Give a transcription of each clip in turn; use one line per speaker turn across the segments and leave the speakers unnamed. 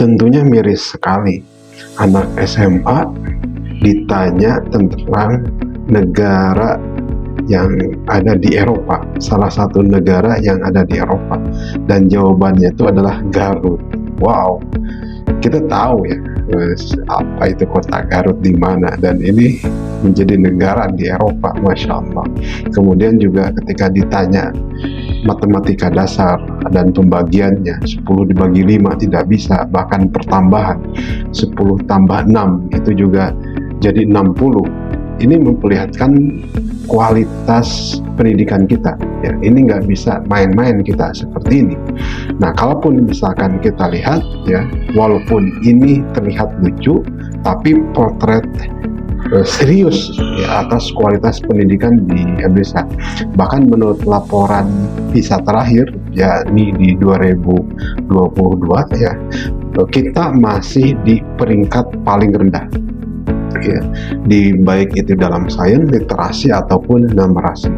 Tentunya miris sekali anak SMA ditanya tentang negara yang ada di Eropa, salah satu negara yang ada di Eropa, dan jawabannya itu adalah Garut. Wow, kita tahu ya apa itu kota Garut di mana, dan ini menjadi negara di Eropa, Masya Allah. Kemudian juga ketika ditanya matematika dasar dan pembagiannya, 10 dibagi 5 tidak bisa, bahkan pertambahan 10 tambah 6 itu juga jadi 60. Ini memperlihatkan kualitas pendidikan kita ya. Ini nggak bisa main-main kita seperti ini. Nah, kalaupun misalkan kita lihat ya, walaupun ini terlihat lucu, tapi potret serius ya, atas kualitas pendidikan di Indonesia. Bahkan menurut laporan PISA terakhir yakni di 2022 ya, kita masih di peringkat paling rendah ya, di baik itu dalam sains, literasi ataupun numerasi.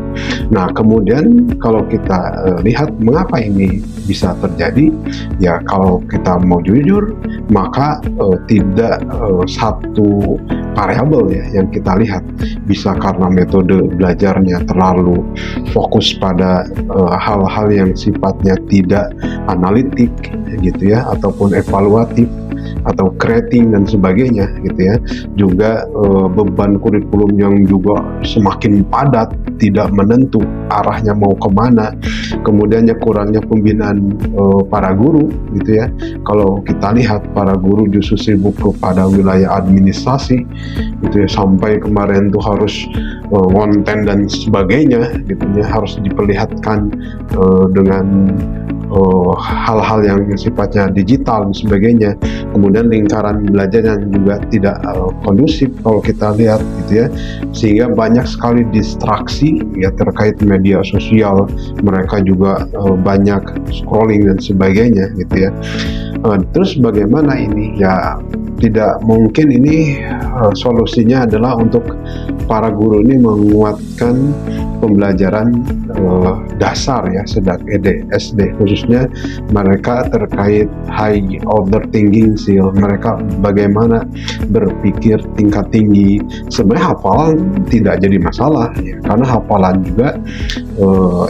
Nah, kemudian kalau kita lihat mengapa ini bisa terjadi, ya kalau kita mau jujur, maka tidak satu variabel ya yang kita lihat. Bisa karena metode belajarnya terlalu fokus pada hal-hal yang sifatnya tidak analitik gitu ya, ataupun evaluatif atau creating dan sebagainya gitu ya. Juga beban kurikulum yang juga semakin padat, tidak menentu arahnya mau kemana. Kemudiannya kurangnya pembinaan para guru gitu ya. Kalau kita lihat para guru justru sibuk kepada wilayah administrasi gitu ya, sampai kemarin tuh harus konten dan sebagainya gitu ya, harus diperlihatkan dengan hal-hal yang sifatnya digital dan sebagainya. Kemudian lingkaran belajar yang juga tidak kondusif kalau kita lihat gitu ya, sehingga banyak sekali distraksi ya terkait media sosial. Mereka juga banyak scrolling dan sebagainya gitu ya. Terus bagaimana ini ya, tidak mungkin ini solusinya adalah untuk para guru ini menguatkan pembelajaran dasar ya, sejak SD khususnya mereka terkait high order thinking skill, mereka bagaimana berpikir tingkat tinggi. Sebenarnya hafalan tidak jadi masalah ya, karena hafalan juga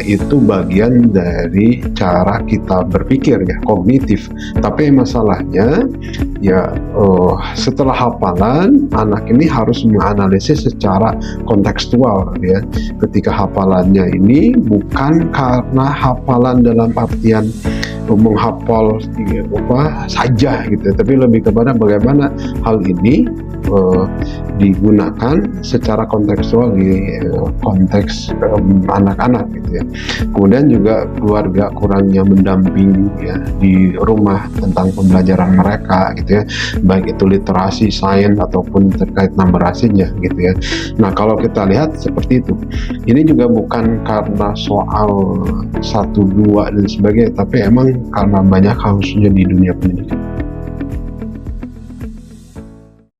itu bagian dari cara kita berpikir ya, kognitif. Tapi masalahnya ya setelah hafalan, anak ini harus menganalisis secara kontekstual ya. Ketika hafalannya ini bukan karena hafalan dalam artian menghafal saja gitu, tapi lebih kepada bagaimana hal ini digunakan secara kontekstual di konteks anak-anak gitu ya. Kemudian juga keluarga kurangnya mendamping ya di rumah tentang pembelajaran mereka gitu ya, baik itu literasi, sains ataupun terkait numerasinya gitu ya. Nah, kalau kita lihat seperti itu, ini juga bukan karena soal 1, 2 dan sebagainya, tapi emang karena banyak harusnya di dunia pendidikan.